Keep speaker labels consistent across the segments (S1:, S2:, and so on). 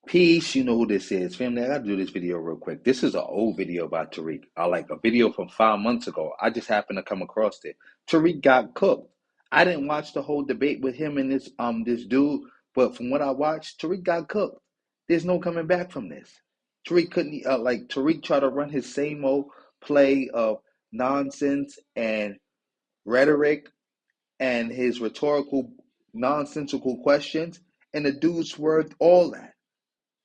S1: Peace, you know who this is. Family, I gotta do this video real quick. This is an old video by Tariq. I like a video from 5 months ago. I just happened to come across it. Tariq got cooked. I didn't watch the whole debate with him and this dude, but from what I watched, Tariq got cooked. There's no coming back from this. Tariq couldn't Tariq tried to run his same old play of nonsense and rhetoric and his rhetorical nonsensical questions, and the dude swerved all that.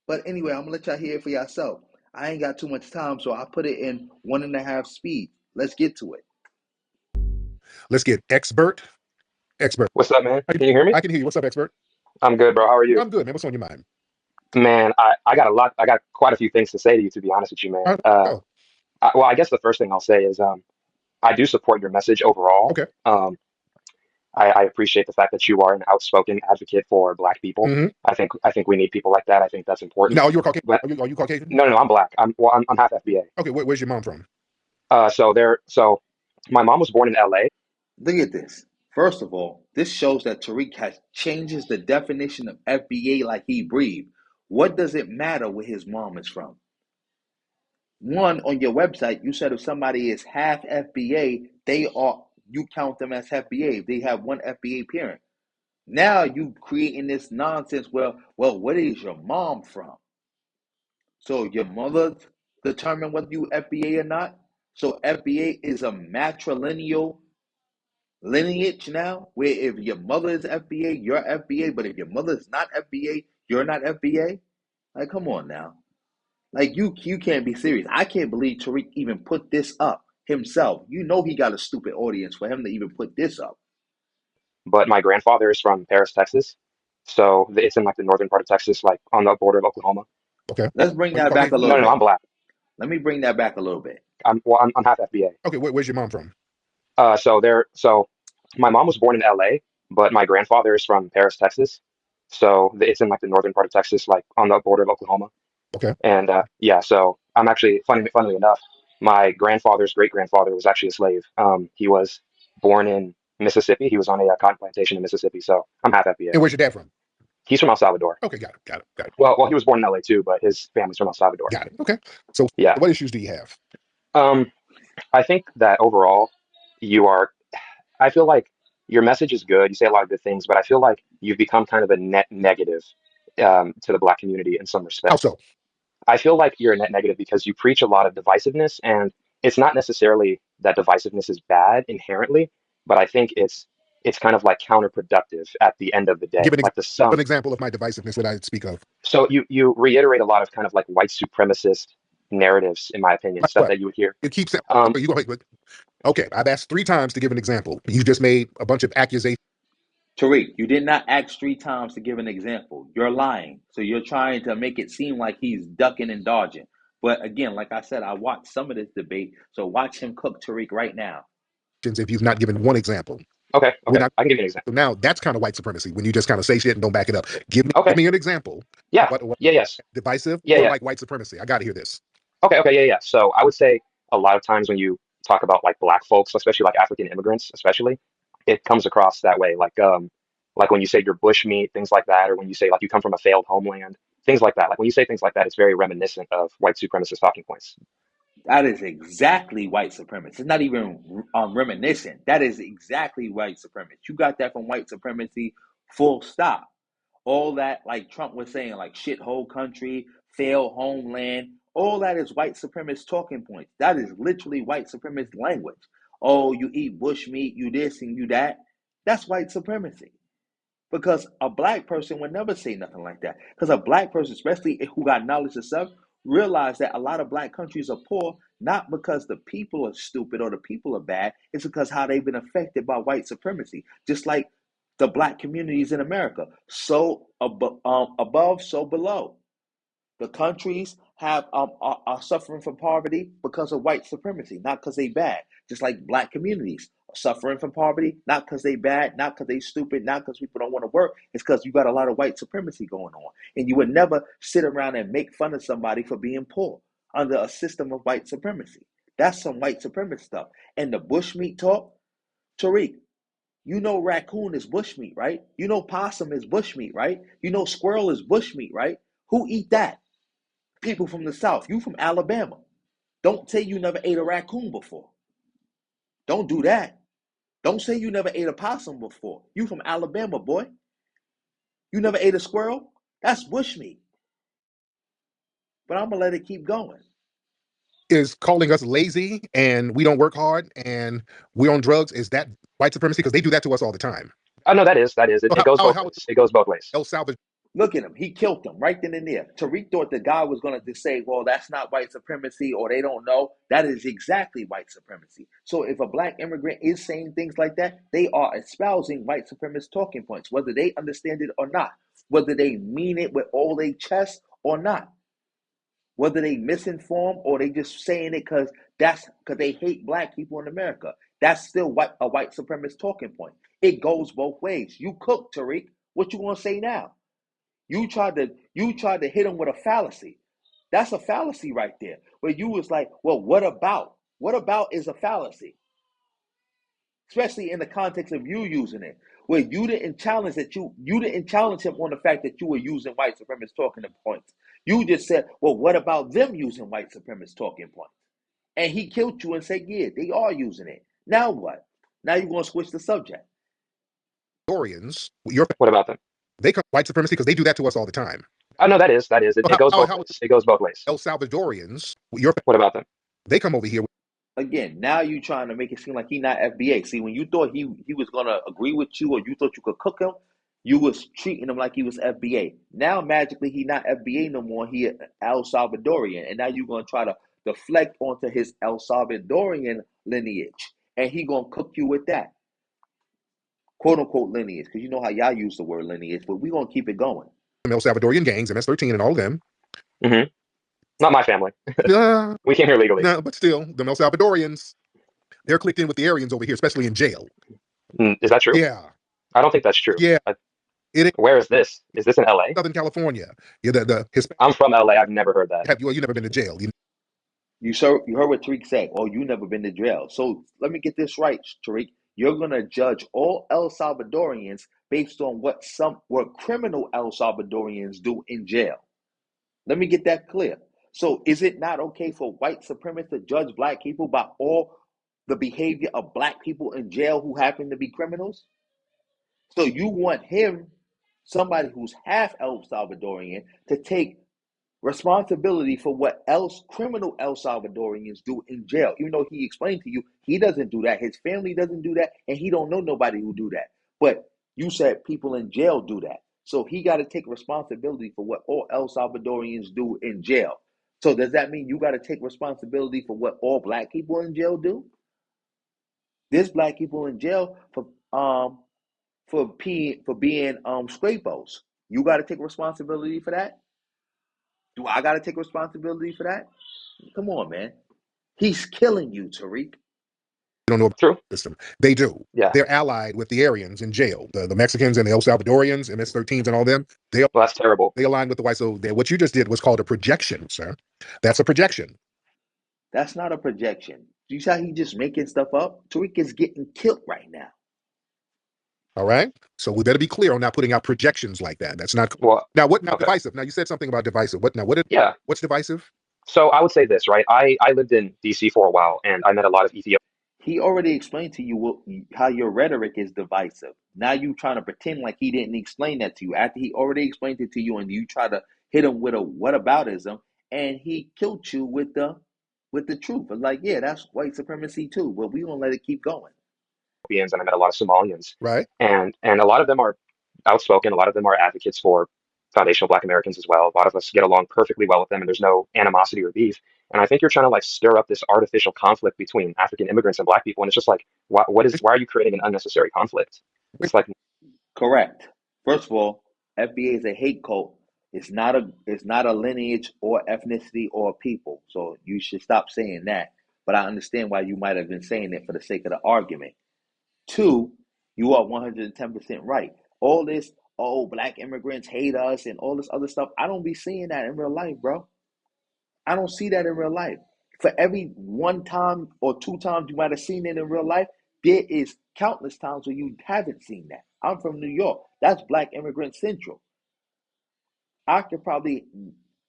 S1: But anyway, I'm gonna let y'all hear it for yourself. I ain't got too much time, so I put it in 1.5 speed. Let's get to it.
S2: Let's get expert.
S3: What's up, man? Can you hear me?
S2: I can hear you. What's up, expert?
S3: I'm good, bro. How are you?
S2: I'm good, man. What's on your mind?
S3: Man, I got a lot. I got quite a few things to say to you, to be honest with you, man.
S2: Oh,
S3: Well, I guess the first thing I'll say is I do support your message overall.
S2: okay.
S3: I appreciate the fact that you are an outspoken advocate for Black people.
S2: Mm-hmm.
S3: I think we need people like that. I think that's important.
S2: Now, are you a Caucasian?
S3: But
S2: Are you Caucasian?
S3: no, I'm Black. I'm half FBA.
S2: Okay, where's your mom from?
S3: So my mom was born in LA.
S1: Look at this. First of all, this shows that Tariq has changes the definition of FBA like he breathed. What does it matter where his mom is from? One, on your website, you said if somebody is half FBA, you count them as FBA. They have one FBA parent. Now you creating this nonsense. Well, what is your mom from? So your mother determine whether you FBA or not. So FBA is a matrilineal lineage now, where if your mother is FBA, you're FBA, but if your mother is not FBA, you're not FBA. Like, come on now. Like you can't be serious. I can't believe Tariq even put this up himself. You know he got a stupid audience for him to even put this up.
S3: But my grandfather is from Paris, Texas. So it's in like the northern part of Texas, like on the border of Oklahoma.
S2: Okay.
S1: Let's bring
S2: Are you
S1: that back a
S2: Caucasian?
S1: little
S3: No,
S1: bit.
S3: I'm Black.
S1: Let me bring that back a little bit.
S3: I'm half FBA.
S2: Okay, where's your mom from?
S3: So my mom was born in LA, but my grandfather is from Paris, Texas. So it's in like the northern part of Texas, like on the border of Oklahoma.
S2: Okay.
S3: And yeah, so I'm actually funnily enough, my grandfather's great grandfather was actually a slave. He was born in Mississippi. He was on a cotton plantation in Mississippi. So I'm half FBA.
S2: And where's your dad from?
S3: He's from El Salvador.
S2: Okay, got it.
S3: Well, he was born in LA too, but his family's from El Salvador.
S2: Got it. Okay. So,
S3: Yeah.
S2: what issues do you have?
S3: Um, I think that overall, you are. I feel like your message is good. You say a lot of good things, but I feel like you've become kind of a net negative to the Black community in some
S2: How
S3: respects.
S2: so?
S3: I feel like you're a net negative because you preach a lot of divisiveness, and it's not necessarily that divisiveness is bad inherently, but I think it's kind of like counterproductive at the end of the day.
S2: Give
S3: Like
S2: an example of my divisiveness that I speak of.
S3: So you reiterate a lot of kind of like white supremacist narratives, in my opinion,
S2: Like
S3: stuff
S2: what?
S3: that you would hear.
S2: It keeps. You go ahead. Okay, I've asked 3 times to give an example. You just made a bunch of accusations.
S1: Tariq, you did not ask 3 times to give an example. You're lying. So you're trying to make it seem like he's ducking and dodging. But again, like I said, I watched some of this debate. So watch him cook Tariq right now.
S2: If you've not given one example.
S3: Okay, I can give you an example.
S2: So now that's kind of white supremacy when you just kind of say shit and don't back it up. Give me an example.
S3: Yeah. Yes.
S2: Divisive
S3: or
S2: like white supremacy. I got to hear this.
S3: Okay. Yeah. So I would say a lot of times when you talk about like Black folks, especially like African immigrants, especially, it comes across that way. Like when you say you're bushmeat, things like that, or when you say like you come from a failed homeland, things like that. Like when you say things like that, it's very reminiscent of white supremacist talking points.
S1: That is exactly white supremacy. It's not even reminiscent. That is exactly white supremacy. You got that from white supremacy, full stop. All that, like Trump was saying, like shithole country, failed homeland, all that is white supremacist talking points. That is literally white supremacist language. Oh, you eat bushmeat, you this and you that. That's white supremacy. Because a black person would never say nothing like that. Because a black person, especially who got knowledge of self, realize that a lot of black countries are poor, not because the people are stupid or the people are bad. It's because how they've been affected by white supremacy. Just like the black communities in America. So above, so below. The countries are suffering from poverty because of white supremacy, not because they bad. Just like black communities are suffering from poverty, not because they bad, not because they stupid, not because people don't want to work. It's because you got a lot of white supremacy going on. And you would never sit around and make fun of somebody for being poor under a system of white supremacy. That's some white supremacy stuff. And the bushmeat talk, Tariq, you know raccoon is bushmeat, right? You know possum is bushmeat, right? You know squirrel is bushmeat, right? Who eat that? People from the South. You from Alabama. Don't say you never ate a raccoon before. Don't do that. Don't say you never ate a possum before. You from Alabama, boy. You never ate a squirrel? That's bushmeat. But I'm going to let it keep going.
S2: Is calling us lazy and we don't work hard and we're on drugs. Is that white supremacy? Because they do that to us all the time.
S3: Oh no, that is it,
S2: So
S3: it goes both
S2: how
S3: ways. It goes both ways.
S2: El Salvador
S1: Look at him. He killed them right then and there. Tariq thought the guy was going to just say, well, that's not white supremacy or they don't know. That is exactly white supremacy. So if a black immigrant is saying things like that, they are espousing white supremacist talking points, whether they understand it or not, whether they mean it with all their chest or not, whether they misinform or they just saying it because they hate black people in America. That's still a white supremacist talking point. It goes both ways. You cook, Tariq. What you going to say now? You tried to hit him with a fallacy. That's a fallacy right there. Where you was like, well, what about? What about is a fallacy? Especially in the context of you using it. Where you didn't challenge you didn't challenge him on the fact that you were using white supremacist talking points. You just said, well, what about them using white supremacist talking points? And he killed you and said, yeah, they are using it. Now what? Now you're gonna switch the subject.
S3: What about them?
S2: they come white supremacy because they do that to us all the time.
S3: Oh no, that is it,
S2: So
S3: it goes both ways. It goes both ways.
S2: El Salvadorians,
S3: What about them?
S2: they come over here.
S1: Again, now you trying to make it seem like he not FBA. See, when you thought he was gonna agree with you or you thought you could cook him, you was treating him like he was FBA. Now magically he not FBA no more. He El Salvadorian, and now you gonna try to deflect onto his El Salvadorian lineage, and he gonna cook you with that quote unquote lineage, because you know how y'all use the word lineage, but we gonna keep it going.
S2: El Salvadorian gangs, MS-13 and all of them.
S3: Mm-hmm. Not my family. We came here legally.
S2: No, but still, the El Salvadorians, they're clicked in with the Aryans over here, especially in jail.
S3: Is that true?
S2: Yeah.
S3: I don't think that's true.
S2: Yeah.
S3: Where is this? Is this in LA?
S2: Southern California. Yeah, the Hispanic.
S3: I'm from LA. I've never heard that.
S2: Have you never been to jail?
S1: You heard what Tariq said. Oh, you never been to jail. So let me get this right, Tariq. You're gonna judge all El Salvadorians based on what criminal El Salvadorians do in jail. Let me get that clear. So is it not okay for white supremacists to judge black people by all the behavior of black people in jail who happen to be criminals? So you want him, somebody who's half El Salvadorian, to take responsibility for what else criminal El Salvadorians do in jail, even though he explained to you he doesn't do that, his family doesn't do that, and he don't know nobody who do that. But you said people in jail do that, so he got to take responsibility for what all El Salvadorians do in jail. So does that mean you got to take responsibility for what all black people in jail do? There's black people in jail for being scrapos. You got to take responsibility for that. Do I got to take responsibility for that? Come on, man. He's killing you, Tariq.
S2: You don't know about
S3: True.
S2: the system. They do.
S3: Yeah.
S2: They're allied with the Aryans in jail. The Mexicans and the El Salvadorians, MS-13s and all them.
S3: Well, that's terrible.
S2: They align with the white. So what you just did was called a projection, sir. That's a projection.
S1: That's not a projection. Do you see how he just making stuff up? Tariq is getting killed right now.
S2: All right. So we better be clear on not putting out projections like that. That's not.
S3: Well,
S2: now what? Now
S3: okay.
S2: divisive. Now you said something about divisive. What now?
S3: Yeah.
S2: What's divisive?
S3: So I would say this, right? I lived in DC for a while, and I met a lot of Ethiopians.
S1: He already explained to you how your rhetoric is divisive. Now you trying to pretend like he didn't explain that to you after he already explained it to you, and you try to hit him with a whataboutism, and he killed you with the truth. It's like, yeah, that's white supremacy too. But we gonna let it keep going.
S3: And I met a lot of Somalians.
S2: Right.
S3: And a lot of them are outspoken. A lot of them are advocates for foundational Black Americans as well. A lot of us get along perfectly well with them, and there's no animosity or beef. And I think you're trying to like stir up this artificial conflict between African immigrants and Black people. And it's just like, why are you creating an unnecessary conflict? It's like,
S1: Correct. First of all, FBA is a hate cult. It's not a lineage or ethnicity or people. So you should stop saying that. But I understand why you might have been saying it for the sake of the argument. Two, you are 110% right. All this, oh, black immigrants hate us and all this other stuff. I don't be seeing that in real life, bro. I don't see that in real life. For every one time or two times you might have seen it in real life, there is countless times where you haven't seen that. I'm from New York. That's Black Immigrant Central. I could probably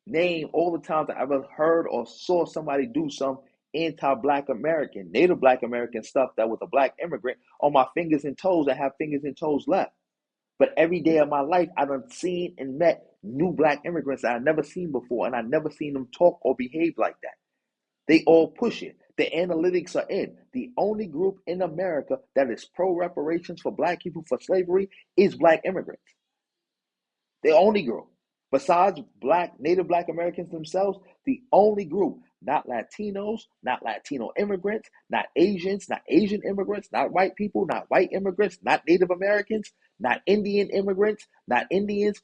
S1: name all the times I ever heard or saw somebody do some anti-black American, Native Black American stuff that was a black immigrant on my fingers and toes. I have fingers and toes left. But every day of my life, I done seen and met new black immigrants that I never seen before, and I never seen them talk or behave like that. They all push it. The analytics are in. The only group in America that is pro reparations for black people for slavery is black immigrants. The only group. Besides black, Native Black Americans themselves, the only group, not Latinos, not Latino immigrants, not Asians, not Asian immigrants, not white people, not white immigrants, not Native Americans, not Indian immigrants, not Indians,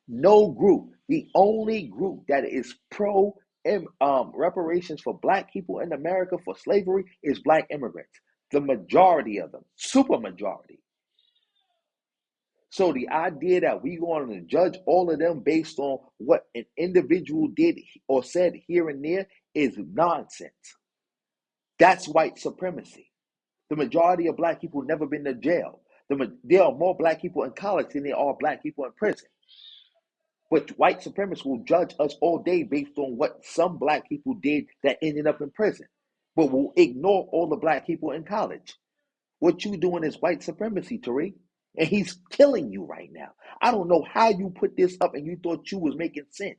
S1: no group. The only group that is pro reparations for black people in America for slavery is black immigrants. The majority of them, super majority. So the idea that we going to judge all of them based on what an individual did or said here and there is nonsense. That's white supremacy. The majority of black people never been to jail. There are more black people in college than there are black people in prison. But white supremacists will judge us all day based on what some black people did that ended up in prison. But will ignore all the black people in college. What you doing is white supremacy, Tariq. And he's killing you right now. I don't know how you put this up and you thought you was making sense.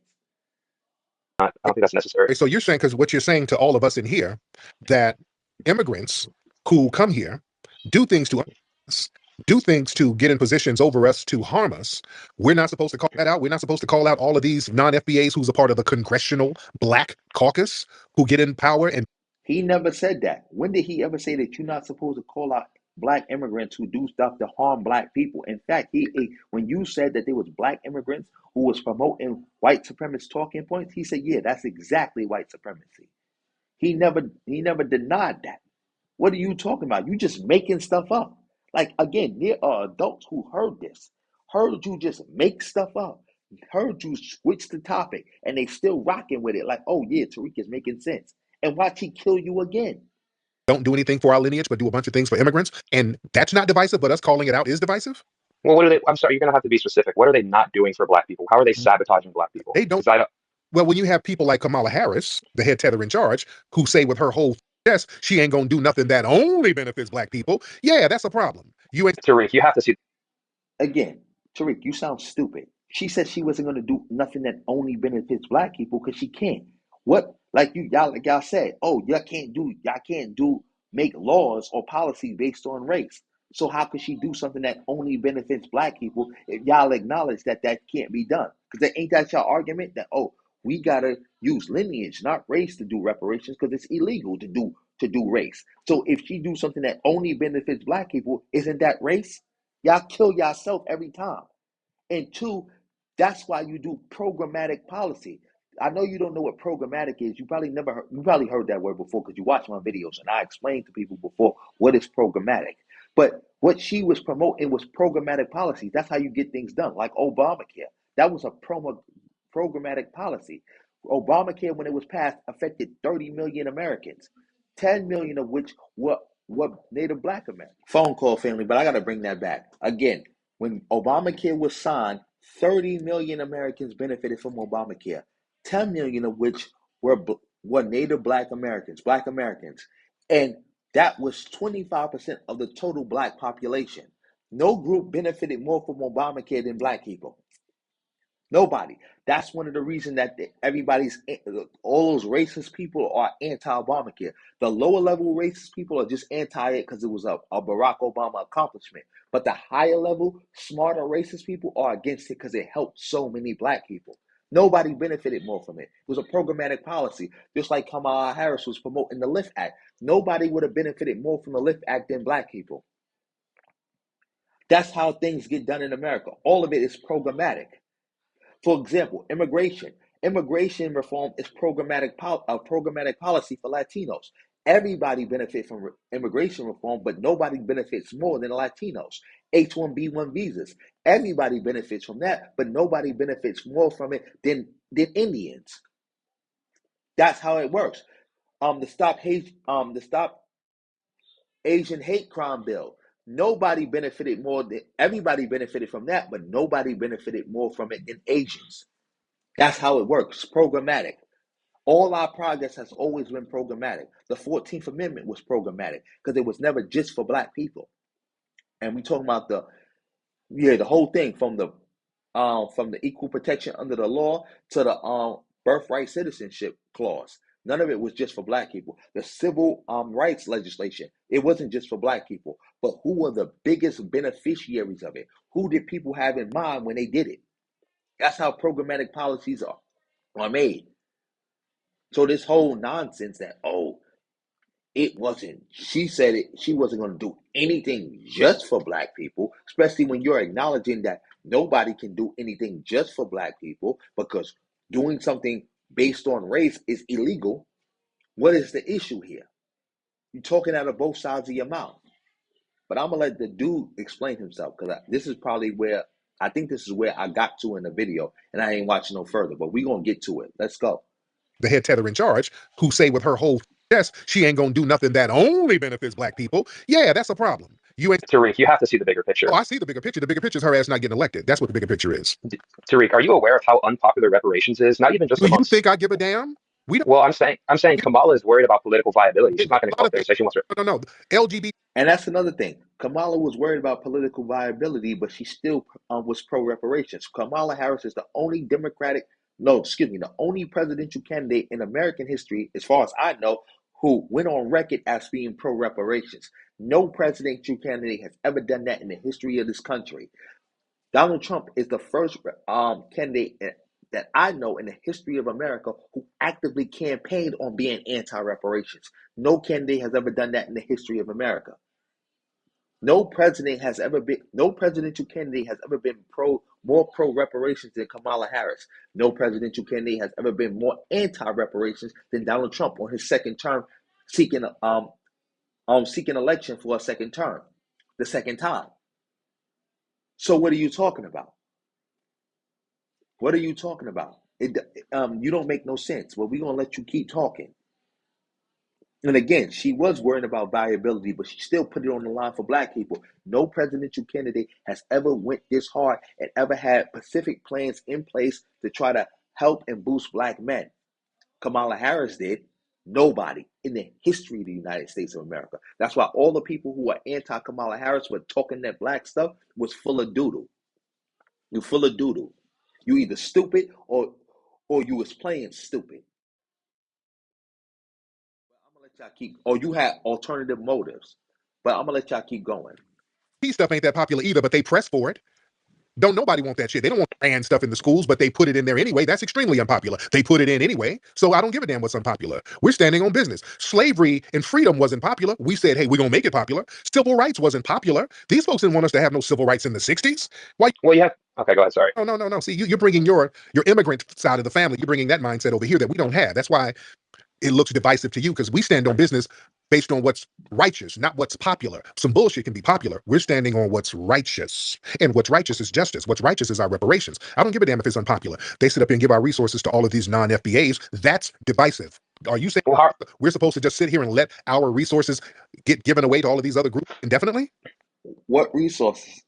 S3: I don't think that's necessary.
S2: So you're saying, because what you're saying to all of us in here, that immigrants who come here do things to us, do things to get in positions over us to harm us. We're not supposed to call that out. We're not supposed to call out all of these non-FBAs who's a part of the Congressional Black Caucus who get in power. And
S1: He never said that. When did he ever say that you're not supposed to call out black immigrants who do stuff to harm black people? In fact, when you said that there was black immigrants who was promoting white supremacist talking points, he said, yeah, that's exactly white supremacy. He never denied that. What are you talking about? You just making stuff up. Like, again, there are adults who heard this, heard you just make stuff up, heard you switch the topic, and they still rocking with it. Like, oh yeah, Tariq is making sense. And watch he kill you again.
S2: don't do anything for our lineage, but do a bunch of things for immigrants. And that's not divisive, but us calling it out is divisive.
S3: Well, what are they? I'm sorry, you're going to have to be specific. What are they not doing for black people? How are they sabotaging black people?
S2: They don't.
S3: Because
S2: Well, when you have people like Kamala Harris, the head tether in charge, who say with her whole chest, she ain't gonna do nothing that only benefits black people. Yeah, that's a problem. You ain't.
S3: Tariq, you have to see.
S1: Again, Tariq, you sound stupid. She said she wasn't going to do nothing that only benefits black people because she can't. What, like y'all said, oh, y'all can't do, make laws or policies based on race. So how could she do something that only benefits black people if y'all acknowledge that that can't be done? Because ain't that y'all argument that, oh, we gotta use lineage, not race, to do reparations because it's illegal to do race. So if she do something that only benefits black people, isn't that race? Y'all kill yourself every time. And two, that's why you do programmatic policy. I know you don't know what programmatic is. You probably heard that word before because you watch my videos and I explained to people before what is programmatic. But what she was promoting was programmatic policy. That's how you get things done, like Obamacare. That was a programmatic policy. Obamacare, when it was passed, affected 30 million Americans, 10 million of which were Native Black Americans. Phone call, family, but I got to bring that back. Again, when Obamacare was signed, 30 million Americans benefited from Obamacare, 10 million of which were Native Black Americans, Black Americans. And that was 25% of the total Black population. No group benefited more from Obamacare than Black people. Nobody. That's one of the reasons that all those racist people are anti-Obamacare. The lower level racist people are just anti it because it was a Barack Obama accomplishment. But the higher level, smarter racist people are against it because it helped so many black people. Nobody benefited more from it. It was a programmatic policy, just like Kamala Harris was promoting the LIFT Act. Nobody would have benefited more from the LIFT Act than black people. That's how things get done in America. All of it is programmatic. For example, immigration. Immigration reform is programmatic policy for Latinos. Everybody benefits from immigration reform, but nobody benefits more than Latinos. H-1B1 visas. Everybody benefits from that, but nobody benefits more from it than Indians. That's how it works. The Stop Asian Hate Crime Bill. Nobody benefited more than everybody benefited from that, but nobody benefited more from it than Asians. That's how it works. Programmatic. All our progress has always been programmatic. The 14th Amendment was programmatic because it was never just for black people. And we talking about the whole thing from the equal protection under the law to the birthright citizenship clause. None of it was just for black people. The civil rights legislation, it wasn't just for black people. But who were the biggest beneficiaries of it? Who did people have in mind when they did it? That's how programmatic policies are made. So this whole nonsense that, it wasn't, she said she wasn't going to do anything just for black people, especially when you're acknowledging that nobody can do anything just for black people because doing something based on race is illegal. What is the issue here? You're talking out of both sides of your mouth. But I'm going to let the dude explain himself because this is probably where I got to in the video and I ain't watching no further, but we're going to get to it. Let's go.
S2: The head tether in charge, who say with her whole chest she ain't gonna do nothing that only benefits black people. Yeah, that's a problem. You ain't.
S3: Tariq, you have to see the bigger picture.
S2: Oh, I see the bigger picture. The bigger picture is her ass not getting elected. That's what the bigger picture is.
S3: Tariq, are you aware of how unpopular reparations is? Not even just
S2: Do you
S3: amongst.
S2: think I give a damn? We don't.
S3: Well, I'm saying Kamala is worried about political viability. She's not going to
S2: A
S3: go
S2: lot
S3: up
S2: of
S3: there and
S2: things.
S3: say she wants to.
S2: No. LGBT.
S1: And that's another thing. Kamala was worried about political viability, but she still was pro reparations. Kamala Harris is the only the only presidential candidate in American history, as far as I know, who went on record as being pro reparations. No presidential candidate has ever done that in the history of this country. Donald Trump is the first candidate that I know in the history of America who actively campaigned on being anti reparations. No candidate has ever done that in the history of America. No presidential candidate has ever been more pro reparations than Kamala Harris. No presidential candidate has ever been more anti reparations than Donald Trump on his second term, seeking election for a second term, the second time. So what are you talking about? What are you talking about? You don't make no sense. Well, we're gonna let you keep talking. And again, she was worrying about viability, but she still put it on the line for black people. No presidential candidate has ever went this hard and ever had specific plans in place to try to help and boost black men. Kamala Harris did. Nobody in the history of the United States of America. That's why all the people who are anti-Kamala Harris were talking that black stuff was full of doodle. You're full of doodle. You either stupid or you was playing stupid. I'm gonna let y'all keep, or you had alternative motives. But I'm gonna let y'all keep going.
S2: Stuff ain't that popular either, but they press for it. Don't nobody want that shit. They don't want banned stuff in the schools, but they put it in there anyway. That's extremely unpopular. They put it in anyway. So I don't give a damn what's unpopular. We're standing on business. Slavery and freedom wasn't popular. We said, hey, we're going to make it popular. Civil rights wasn't popular. These folks didn't want us to have no civil rights in the 60s. Why?
S3: Well, you have. Okay, go ahead. Sorry.
S2: No. See, you're bringing your immigrant side of the family. You're bringing that mindset over here that we don't have. That's why it looks divisive to you, because we stand on business based on what's righteous, not what's popular. Some bullshit can be popular. We're standing on what's righteous. And what's righteous is justice. What's righteous is our reparations. I don't give a damn if it's unpopular. They sit up and give our resources to all of these non-FBAs. That's divisive. Are you saying we're supposed to just sit here and let our resources get given away to all of these other groups indefinitely?
S1: What resources?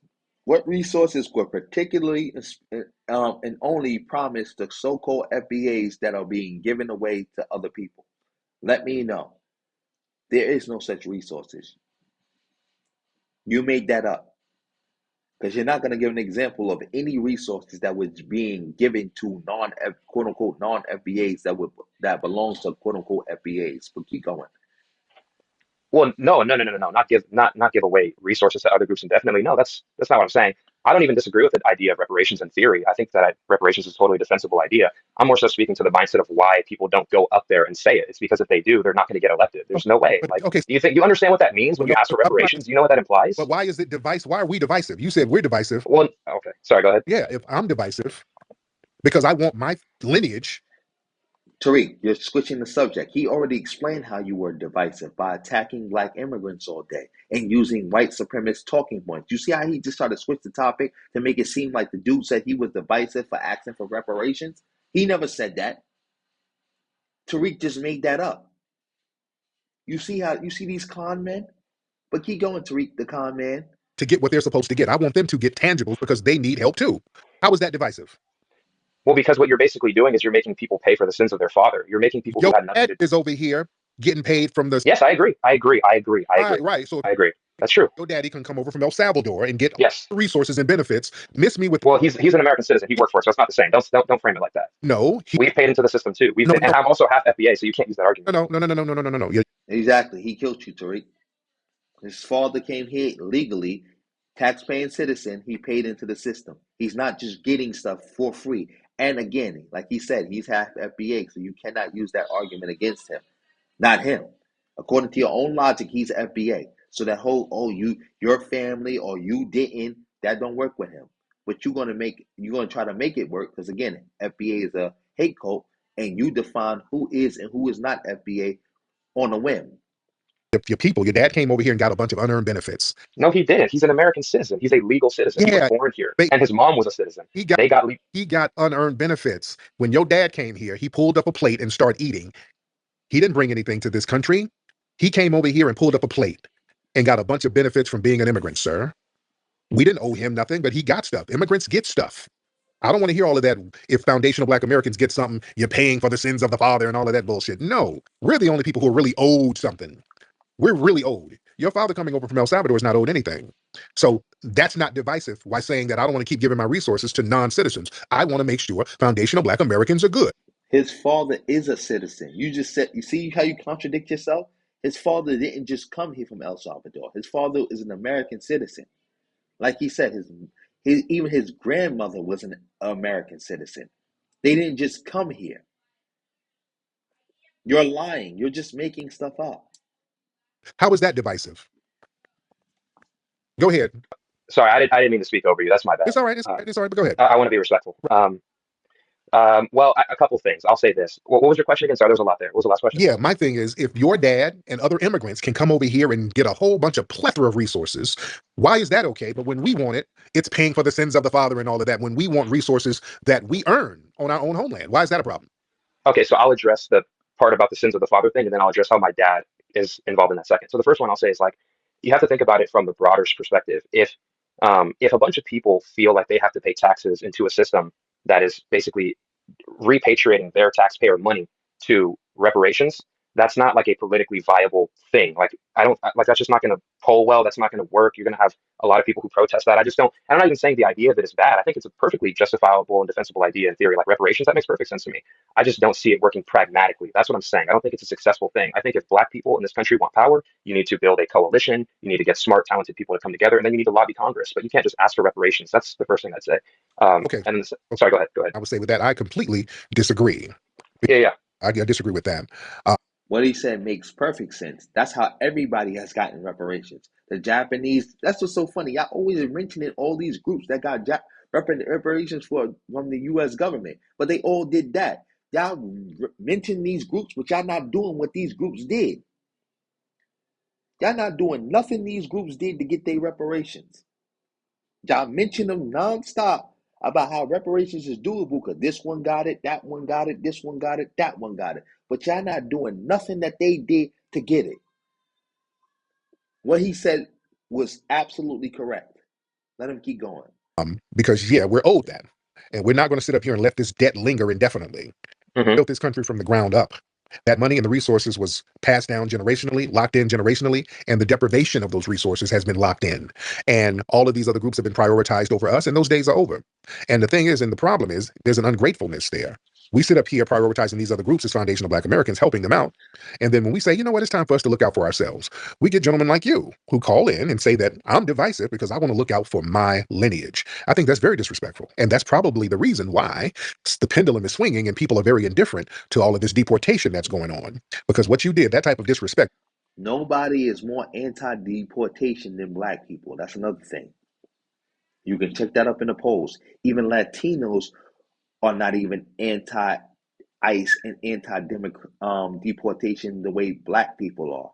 S1: What resources were particularly and only promised to so-called FBAs that are being given away to other people? Let me know. There is no such resources. You made that up. Because you're not going to give an example of any resources that was being given to quote unquote non FBAs that belongs to quote unquote FBAs. But keep going.
S3: Well, no. Not give away resources to other groups indefinitely. No, that's not what I'm saying. I don't even disagree with the idea of reparations in theory. I think that reparations is a totally defensible idea. I'm more so speaking to the mindset of why people don't go up there and say it. It's because if they do, they're not going to get elected. There's no way.
S2: But
S3: Like,
S2: okay,
S3: do you think you understand what that means when you ask for reparations? Do you know what that
S2: but
S3: implies?
S2: why is it divisive? Why are we divisive? You said we're divisive.
S3: Well, okay. Sorry, go ahead.
S2: Yeah, if I'm divisive because I want my lineage.
S1: Tariq, you're switching the subject. He already explained how you were divisive by attacking black immigrants all day and using white supremacist talking points. You see how he just started to switch the topic to make it seem like the dude said he was divisive for asking for reparations? He never said that. Tariq just made that up. You see these con men? But keep going, Tariq, the con man.
S2: To get what they're supposed to get. I want them to get tangibles because they need help too. How is that divisive?
S3: Well, because what you're basically doing is you're making people pay for the sins of their father. You're making people who
S2: Your
S3: had nothing
S2: dad
S3: to.
S2: is over here getting paid from the
S3: Yes, I agree. I agree. I agree. I
S2: right,
S3: agree.
S2: right. So
S3: I agree. That's true.
S2: your daddy can come over from El Salvador and get
S3: Yes.
S2: resources and benefits. Miss me with
S3: Well, he's an American citizen. He worked for us, so it's not the same. Don't frame it like that.
S2: no,
S3: We've paid into the system too.
S2: no,
S3: And
S2: no,
S3: I'm also half FBA, so you can't use that argument.
S2: no.
S1: Exactly. He killed you, Tariq. His father came here legally, tax-paying citizen. He paid into the system. He's not just getting stuff for free. And again, like he said, he's half FBA, so you cannot use that argument against him. Not him. According to your own logic, he's FBA. So that whole your family or you didn't, that don't work with him. But you're gonna try to make it work because again, FBA is a hate cult, and you define who is and who is not FBA on a whim.
S2: Your people, your dad came over here and got a bunch of unearned benefits.
S3: No, he didn't. He's an American citizen. He's a legal citizen. He was
S2: Yeah,
S3: born here,
S2: but
S3: and his mom was a citizen.
S2: he got
S3: They got
S2: he got unearned benefits. When your dad came here, he pulled up a plate and started eating. He didn't bring anything to this country. He came over here and pulled up a plate and got a bunch of benefits from being an immigrant, sir. We didn't owe him nothing, but he got stuff. Immigrants get stuff. I don't want to hear all of that. If foundational Black Americans get something, you're paying for the sins of the father and all of that bullshit. No, we're the only people who are really owed something. We're really owed. Your father coming over from El Salvador is not owed anything. So that's not divisive. Why saying that I don't want to keep giving my resources to non-citizens. I want to make sure foundational Black Americans are good.
S1: His father is a citizen. You just said, you see how you contradict yourself? His father didn't just come here from El Salvador. His father is an American citizen. Like he said, even his grandmother was an American citizen. They didn't just come here. You're lying. You're just making stuff up.
S2: How is that divisive? Go ahead.
S3: Sorry, I didn't mean to speak over you. That's my bad.
S2: It's all right. It's all right, but go ahead.
S3: I want to be respectful. Well, a couple things. I'll say this. What was your question again? Sorry, there was a lot there. What was the last question?
S2: Yeah, my thing is if your dad and other immigrants can come over here and get a whole bunch of plethora of resources, why is that okay? But when we want it, it's paying for the sins of the father and all of that. When we want resources that we earn on our own homeland, why is that a problem?
S3: Okay, so I'll address the part about the sins of the father thing, and then I'll address how my dad is involved in that second. So the first one I'll say is like, you have to think about it from the broader perspective. If a bunch of people feel like they have to pay taxes into a system that is basically repatriating their taxpayer money to reparations, that's not like a politically viable thing. Like I don't like that's just not going to poll well. That's not going to work. You're going to have a lot of people who protest that. I just don't. I'm not even saying the idea of it is bad. I think it's a perfectly justifiable and defensible idea in theory. Like reparations, that makes perfect sense to me. I just don't see it working pragmatically. That's what I'm saying. I don't think it's a successful thing. I think if Black people in this country want power, you need to build a coalition. You need to get smart, talented people to come together, and then you need to lobby Congress. But you can't just ask for reparations. That's the first thing I'd say.
S2: Okay.
S3: And then, sorry, go ahead. Go ahead.
S2: I would say with that, I completely disagree.
S3: Yeah.
S2: I disagree with that.
S1: What he said makes perfect sense. That's how everybody has gotten reparations. The Japanese, that's what's so funny. Y'all always mentioning all these groups that got reparations from the U.S. government, but they all did that. Y'all mention these groups, but y'all not doing what these groups did. Y'all not doing nothing these groups did to get their reparations. Y'all mention them nonstop about how reparations is doable because this one got it, that one got it, this one got it, that one got it. But y'all not doing nothing that they did to get it. What he said was absolutely correct. Let him keep going.
S2: Because yeah, we're owed that. And we're not going to sit up here and let this debt linger indefinitely.
S3: Mm-hmm.
S2: Built this country from the ground up. That money and the resources was passed down generationally, locked in generationally, and the deprivation of those resources has been locked in. And all of these other groups have been prioritized over us, and those days are over. And the thing is, and the problem is, there's an ungratefulness there. We sit up here prioritizing these other groups as foundational Black Americans, helping them out. And then when we say, you know what, it's time for us to look out for ourselves, we get gentlemen like you who call in and say that I'm divisive because I want to look out for my lineage. I think that's very disrespectful. And that's probably the reason why the pendulum is swinging and people are very indifferent to all of this deportation that's going on. Because what you did, that type of disrespect.
S1: Nobody is more anti-deportation than Black people. That's another thing. You can check that up in the polls. Even Latinos are not even anti-ICE and anti-deportation the way Black people are.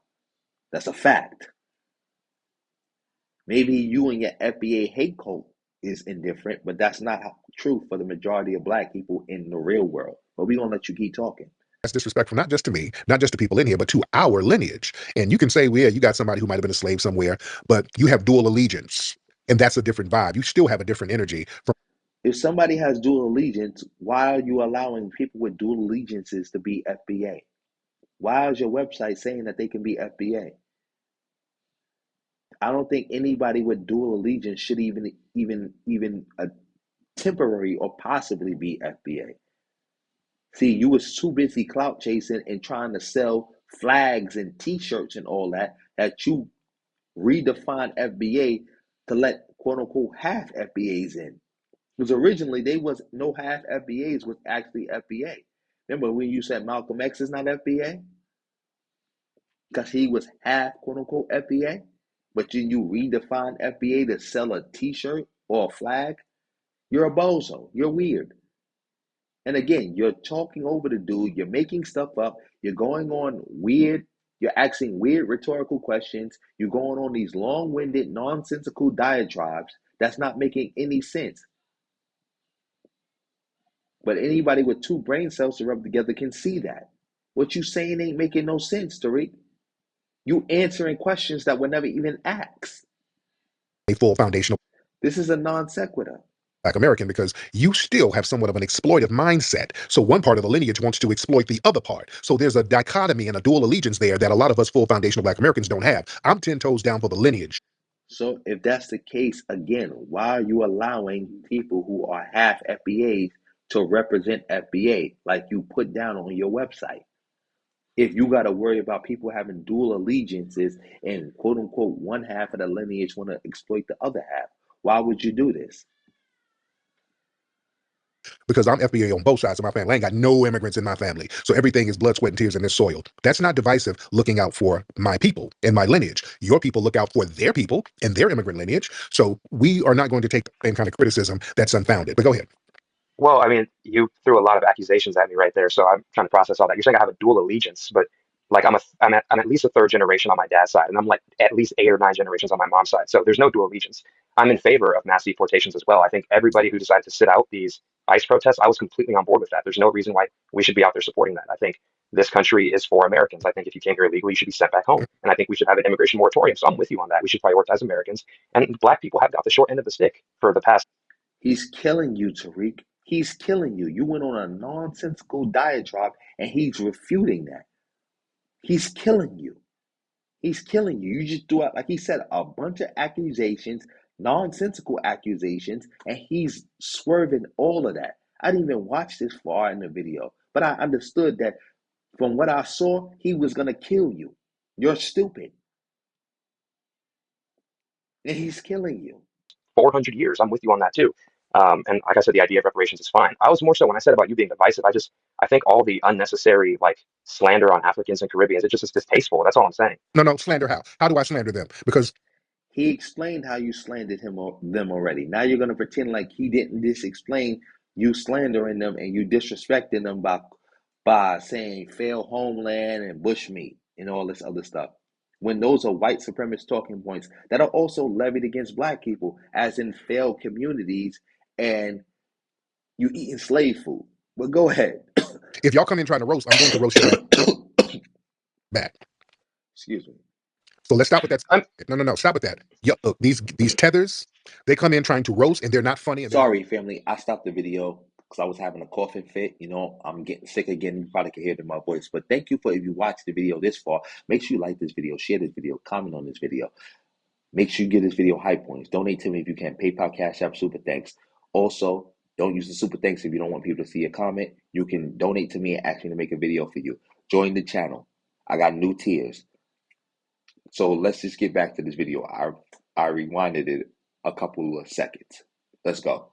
S1: That's a fact. Maybe you and your FBA hate cult is indifferent, but that's not true for the majority of Black people in the real world. But we're going to let you keep talking.
S2: That's disrespectful, not just to me, not just to people in here, but to our lineage. And you can say, well, yeah, you got somebody who might have been a slave somewhere, but you have dual allegiance. And that's a different vibe. You still have a different energy from
S1: If somebody has dual allegiance, why are you allowing people with dual allegiances to be FBA? Why is your website saying that they can be FBA? I don't think anybody with dual allegiance should even a temporary or possibly be FBA. See, you was too busy clout chasing and trying to sell flags and T-shirts and all that you redefined FBA to let quote unquote half FBAs in. Because originally they was no half FBAs was actually FBA. Remember when you said Malcolm X is not FBA? Because he was half quote unquote FBA? But then you redefine FBA to sell a T-shirt or a flag? You're a bozo. You're weird. And again, you're talking over the dude, you're making stuff up, you're going on weird, you're asking weird rhetorical questions, you're going on these long-winded, nonsensical diatribes that's not making any sense. But anybody with two brain cells to rub together can see that. What you saying ain't making no sense, Tariq. You answering questions that were never even asked.
S2: A full foundational
S1: This is a non sequitur.
S2: Black American because you still have somewhat of an exploitive mindset. So one part of the lineage wants to exploit the other part. So there's a dichotomy and a dual allegiance there that a lot of us full foundational Black Americans don't have. I'm 10 toes down for the lineage.
S1: So if that's the case, again, why are you allowing people who are half FBAs to represent FBA like you put down on your website? If you got to worry about people having dual allegiances and quote unquote one half of the lineage want to exploit the other half, why would you do this?
S2: Because I'm FBA on both sides of my family. I ain't got no immigrants in my family. So everything is blood, sweat, and tears in this soil. That's not divisive looking out for my people and my lineage. Your people look out for their people and their immigrant lineage. So we are not going to take the same kind of criticism that's unfounded. But go ahead.
S3: Well, I mean, you threw a lot of accusations at me right there, so I'm trying to process all that. You're saying I have a dual allegiance, but like I'm at least a third generation on my dad's side, and I'm like at least 8 or 9 generations on my mom's side. So there's no dual allegiance. I'm in favor of mass deportations as well. I think everybody who decided to sit out these ICE protests, I was completely on board with that. There's no reason why we should be out there supporting that. I think this country is for Americans. I think if you came here illegally, you should be sent back home. And I think we should have an immigration moratorium. So I'm with you on that. We should prioritize Americans. And Black people have got the short end of the stick for the past.
S1: He's killing you, Tariq. He's killing you. You went on a nonsensical diatribe and he's refuting that. He's killing you. He's killing you. You just threw out, like he said, a bunch of accusations, nonsensical accusations, and he's swerving all of that. I didn't even watch this far in the video, but I understood that from what I saw, he was going to kill you. You're stupid. And he's killing you.
S3: 400 years. I'm with you on that too. And like I said, the idea of reparations is fine. I was more so when I said about you being divisive. I think all the unnecessary like slander on Africans and Caribbeans, it just is distasteful. That's all I'm saying.
S2: No, slander how? How do I slander them? Because
S1: He explained how you slandered them already. Now you're going to pretend like he didn't just explain you slandering them and you disrespecting them by saying fail homeland and bushmeat and all this other stuff. When those are white supremacist talking points that are also levied against black people, as in failed communities and you eating slave food. But go ahead.
S2: if y'all come in trying to roast, I'm going to roast your ass back.
S1: Excuse me.
S2: So let's stop with that.
S3: I'm
S2: No, stop with that. These tethers, they come in trying to roast and they're not funny. And
S1: Sorry, family. I stopped the video because I was having a coughing fit. You know, I'm getting sick again. You probably can hear it in my voice. But thank you for if you watched the video this far. Make sure you like this video, share this video, comment on this video. Make sure you give this video high points. Donate to me if you can. PayPal, Cash App, Super Thanks. Also, don't use the Super Thanks if you don't want people to see a comment. You can donate to me and ask me to make a video for you. Join the channel. I got new tiers. So let's just get back to this video. I rewinded it a couple of seconds. Let's go.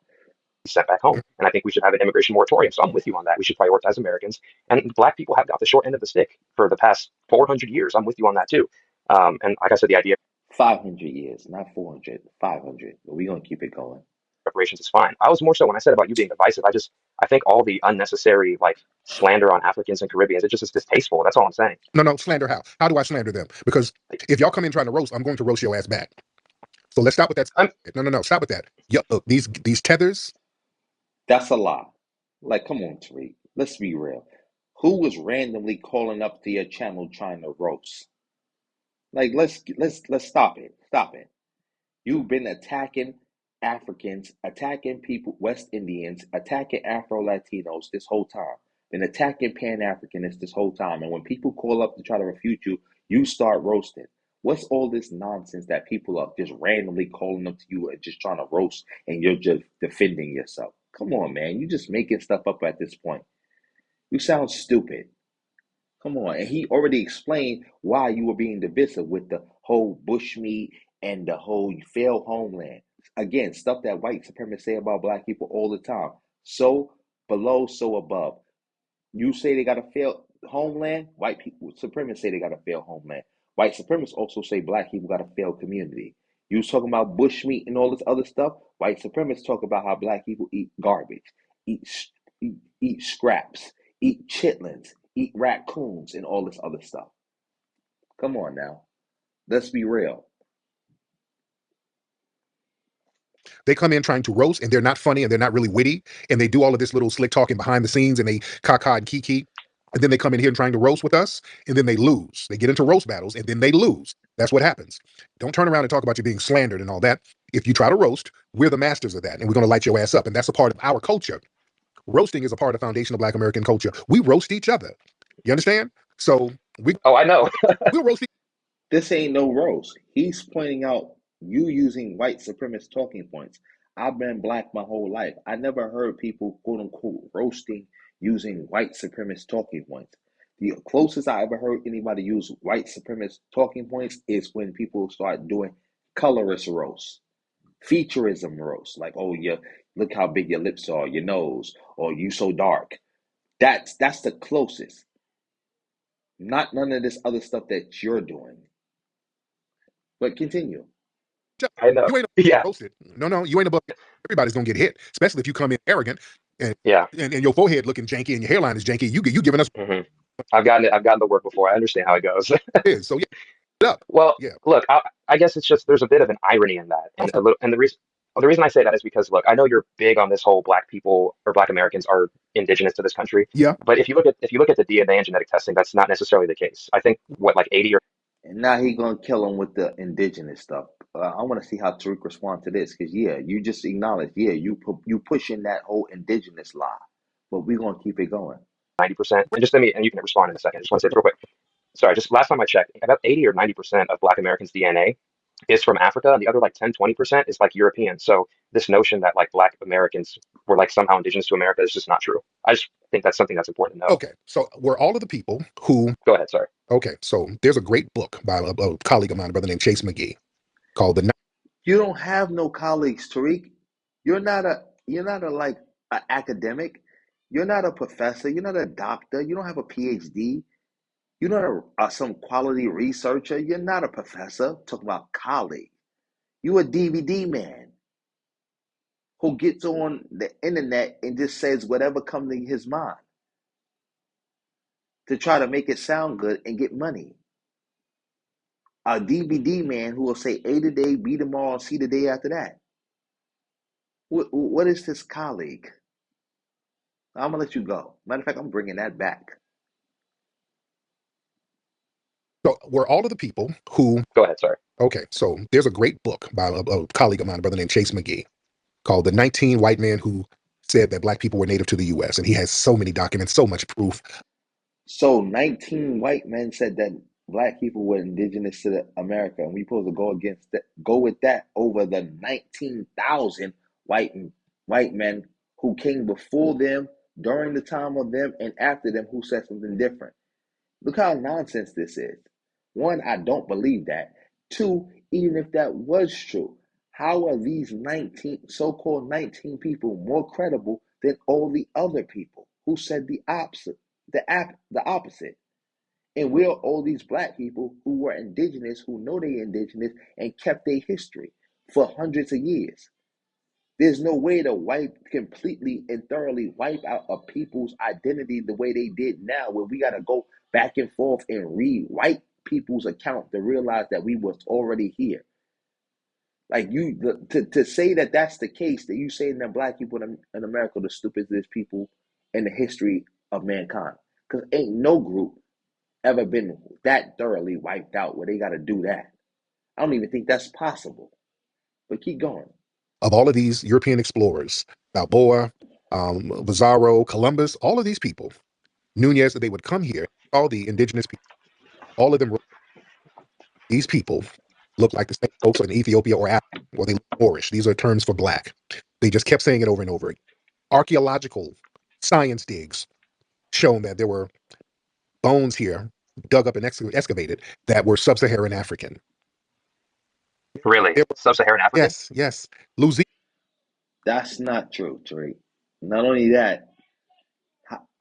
S3: sent back home. And I think we should have an immigration moratorium. So I'm with you on that. We should prioritize Americans. And Black people have got the short end of the stick for the past 400 years. I'm with you on that too. And like I said, the idea
S1: 500 years, not 400, 500. But we're going to keep it going.
S3: reparations is fine. I was more so when I said about you being divisive. I think all the unnecessary like slander on Africans and Caribbeans, it just is distasteful. That's all I'm saying.
S2: No, slander how? How do I slander them? Because if y'all come in trying to roast, I'm going to roast your ass back. So let's stop with that. No, stop with that. These tethers.
S1: That's a lie. Like, come on, Tariq. Let's be real. Who was randomly calling up to your channel trying to roast? Like, let's stop it. Stop it. You've been attacking Africans, attacking people, West Indians, attacking Afro Latinos this whole time, been attacking Pan Africanists this whole time. And when people call up to try to refute you, you start roasting. What's all this nonsense that people are just randomly calling up to you and just trying to roast and you're just defending yourself? Come on, man. You're just making stuff up at this point. You sound stupid. Come on. And he already explained why you were being divisive with the whole bushmeat and the whole failed homeland. Again, stuff that white supremacists say about black people all the time. So below, so above. You say they got to fail homeland. White people, supremacists say they got to fail homeland. White supremacists also say black people got to fail community. You was talking about bushmeat and all this other stuff. White supremacists talk about how black people eat garbage, eat eat scraps, eat chitlins, eat raccoons, and all this other stuff. Come on now, let's be real.
S2: They come in trying to roast, and they're not funny, and they're not really witty, and they do all of this little slick talking behind the scenes, and they caca and kiki, and then they come in here and trying to roast with us, and then they lose. They get into roast battles, and then they lose. That's what happens. Don't turn around and talk about you being slandered and all that. If you try to roast, we're the masters of that, and we're going to light your ass up, and that's a part of our culture. Roasting is a part of the foundation of Black American culture. We roast each other. You understand? So
S3: Oh, I know.
S2: we'll roast.
S1: This ain't no roast. He's pointing out you using white supremacist talking points. I've been black my whole life. I never heard people quote unquote roasting using white supremacist talking points. The closest I ever heard anybody use white supremacist talking points is when people start doing colorist roast, featureism roast, like, oh, yeah, look how big your lips are, your nose, or you so dark. That's the closest. Not none of this other stuff that you're doing. But continue.
S3: I know.
S2: You ain't
S3: Yeah.
S2: roasted. No, you ain't above. Everybody's gonna get hit, especially if you come in arrogant and
S3: Yeah.
S2: and your forehead looking janky and your hairline is janky. You giving us
S3: hmm I've gotten the work before. I understand how it goes.
S2: is so yeah, it up.
S3: Well,
S2: Yeah,
S3: look, I guess it's just there's a bit of an irony in that, and a
S2: awesome.
S3: little, and the reason I say that is because look, I know you're big on this whole black people or black Americans are indigenous to this country,
S2: Yeah.
S3: but if you look at the DNA and genetic testing, that's not necessarily the case. I think what like 80 or
S1: And now he gonna kill him with the indigenous stuff. I want to see how Tariq respond to this, because yeah, you just acknowledged, yeah, you pushing that whole indigenous lie, but we gonna keep it going.
S3: 90%, and just let me, and you can respond in a second. I just want to say this real quick. Sorry, just last time I checked, about 80 or 90% of Black Americans' DNA is from Africa, and the other like 10, 20% is like European. So this notion that like Black Americans were like somehow indigenous to America is just not true. I just think that's something that's important to know.
S2: Okay, so we're all of the people who.
S3: Go ahead, sorry.
S2: Okay, so there's a great book by a colleague of mine, a brother named Chase McGee, called the.
S1: You don't have no colleagues, Tariq. You're not a like an academic. You're not a professor. You're not a doctor. You don't have a PhD. You're not some quality researcher. You're not a professor. Talking about colleague. You a DVD man who gets on the internet and just says whatever comes to his mind to try to make it sound good and get money. A DVD man who will say A today, B tomorrow, C the day after that. What is this colleague? I'm gonna let you go. Matter of fact, I'm bringing that back.
S2: So we're all of the people who.
S3: Go ahead, sorry.
S2: Okay, so there's a great book by a colleague of mine, a brother named Chase McGee, called The 19 White Men Who Said That Black People Were Native to the U.S. And he has so many documents, so much proof.
S1: So 19 white men said that black people were indigenous to America, and we supposed to go against that, go with that over the 19,000 white white men who came before them, during the time of them, and after them, who said something different. Look how nonsense this is. One, I don't believe that. Two, even if that was true, how are these 19 so-called 19 people more credible than all the other people who said the opposite, the opposite? And we're all these black people who were indigenous, who know they're indigenous and kept their history for hundreds of years. There's no way to completely and thoroughly wipe out a people's identity the way they did now, where we got to go back and forth and read white people's account to realize that we was already here. Like to say that that's the case, that you saying that black people in America are the stupidest people in the history of mankind, because ain't no group ever been that thoroughly wiped out where they got to do that. I don't even think that's possible. But keep going.
S2: of all of these European explorers, Balboa, Pizarro, Columbus, all of these people, Nunez, that they would come here, all the indigenous people, all of them, these people look like the same folks in Ethiopia or Africa, or they look Moorish. These are terms for black. They just kept saying it over and over again. Archaeological science digs shown that there were bones here dug up and excavated that were sub-Saharan African.
S3: Really? Sub-Saharan African?
S2: Yes, yes. Louisiana.
S1: That's not true, Tariq. Not only that,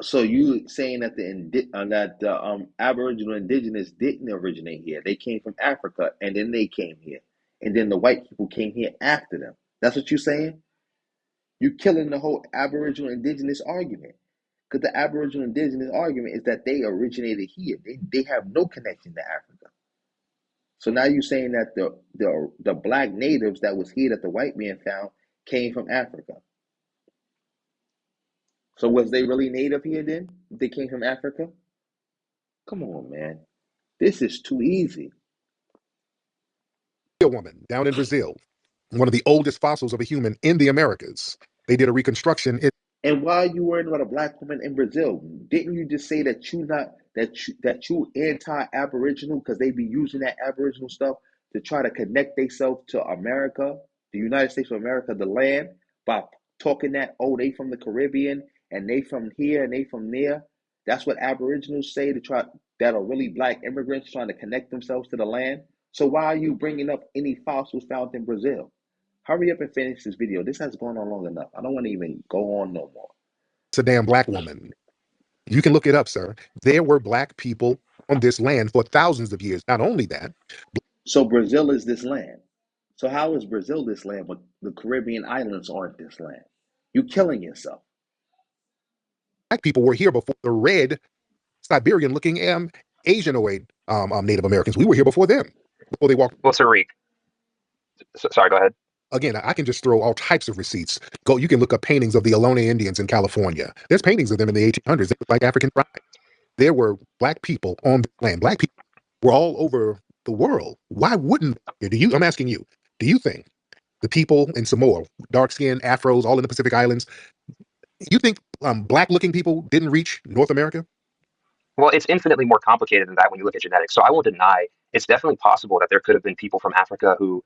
S1: so you saying that the Aboriginal indigenous didn't originate here? They came from Africa, and then they came here, and then the white people came here after them. That's what you're saying? You're killing the whole Aboriginal indigenous argument. Because the Aboriginal indigenous argument is that they originated here. They have no connection to Africa. So now you're saying that the black natives that was here that the white man found came from Africa. So was they really native here then? They came from Africa? Come on, man. This is too easy.
S2: Woman down in Brazil, one of the oldest fossils of a human in the Americas. They did a reconstruction.
S1: And why are you worried about a black woman in Brazil? Didn't you just say that you anti-Aboriginal because they be using that Aboriginal stuff to try to connect themselves to America, the United States of America, the land, by talking that, oh, they from the Caribbean and they from here and they from there. That's what Aboriginals say that are really black immigrants trying to connect themselves to the land. So why are you bringing up any fossils found in Brazil? Hurry up and finish this video. This has gone on long enough. I don't want to even go on no more.
S2: It's a damn black woman. You can look it up, sir. There were black people on this land for thousands of years. Not only that,
S1: So Brazil is this land. So how is Brazil this land, but the Caribbean islands aren't this land? You're killing yourself.
S2: black people were here before the red Siberian-looking Asianoid Native Americans. We were here before them. Before they walked.
S3: Well, Tariq, sorry, go ahead.
S2: Again, I can just throw all types of receipts. Go, you can look up paintings of the Ohlone Indians in California. There's paintings of them in the 1800s. They look like African tribes. There were black people on the land. Black people were all over the world. Why wouldn't I'm asking you, do you think the people in Samoa, dark skin, afros, all in the Pacific Islands, you think black looking people didn't reach North America?
S3: Well, it's infinitely more complicated than that when you look at genetics. So I won't deny it's definitely possible that there could have been people from Africa who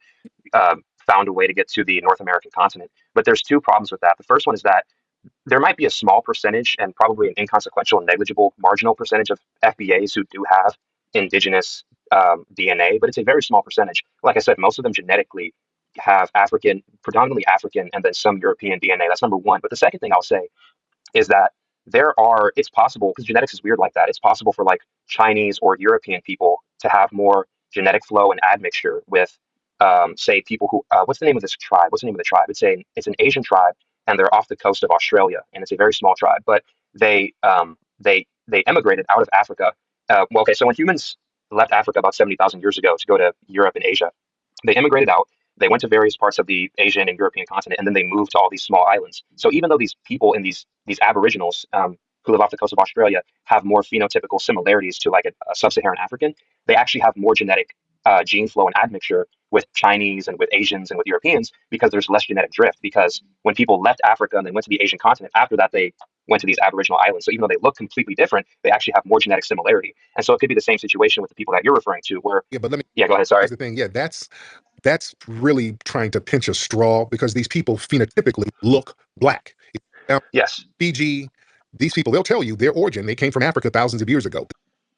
S3: found a way to get to the North American continent. But there's two problems with that. The first one is that there might be a small percentage and probably an inconsequential, negligible, marginal percentage of FBAs who do have indigenous DNA, but it's a very small percentage. Like I said, most of them genetically have African, predominantly African, and then some European DNA. That's number one. But the second thing I'll say is that it's possible, because genetics is weird like that. It's possible for like Chinese or European people to have more genetic flow and admixture with, say, people who, what's the name of this tribe? What's the name of the tribe? It's an Asian tribe, and they're off the coast of Australia, and it's a very small tribe, but they emigrated out of Africa. Well, okay, so when humans left Africa about 70,000 years ago to go to Europe and Asia, they immigrated out. They went to various parts of the Asian and European continent, and then they moved to all these small islands. So even though these people in these Aboriginals who live off the coast of Australia have more phenotypical similarities to like a sub-Saharan African, they actually have more genetic gene flow and admixture with Chinese and with Asians and with Europeans because there's less genetic drift. Because when people left Africa and they went to the Asian continent, after that they went to these Aboriginal islands. So even though they look completely different, they actually have more genetic similarity. And so it could be the same situation with the people that you're referring to, where
S2: But let me.
S3: yeah, go ahead. Sorry.
S2: Here's the thing. Yeah, that's really trying to pinch a straw because these people phenotypically look black. Now,
S3: Yes.
S2: Fiji, these people, they'll tell you their origin. They came from Africa thousands of years ago.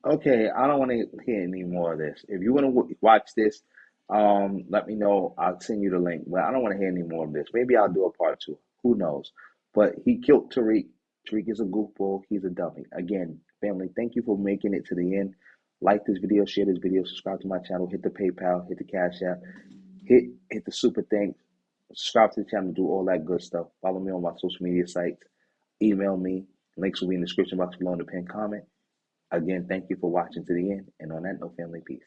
S1: Okay, I don't want to hear any more of this. If you want to watch this, let me know. I'll send you the link. But I don't want to hear any more of this. Maybe I'll do a part two. Who knows? But he killed Tariq. Tariq is a goofball. He's a dummy. Again, family, thank you for making it to the end. Like this video, share this video, subscribe to my channel, hit the PayPal, hit the Cash App, hit the super thing, subscribe to the channel, do all that good stuff. Follow me on my social media sites. Email me. Links will be in the description box below in the pinned comment. Again, thank you for watching to the end. And on that note, family, peace.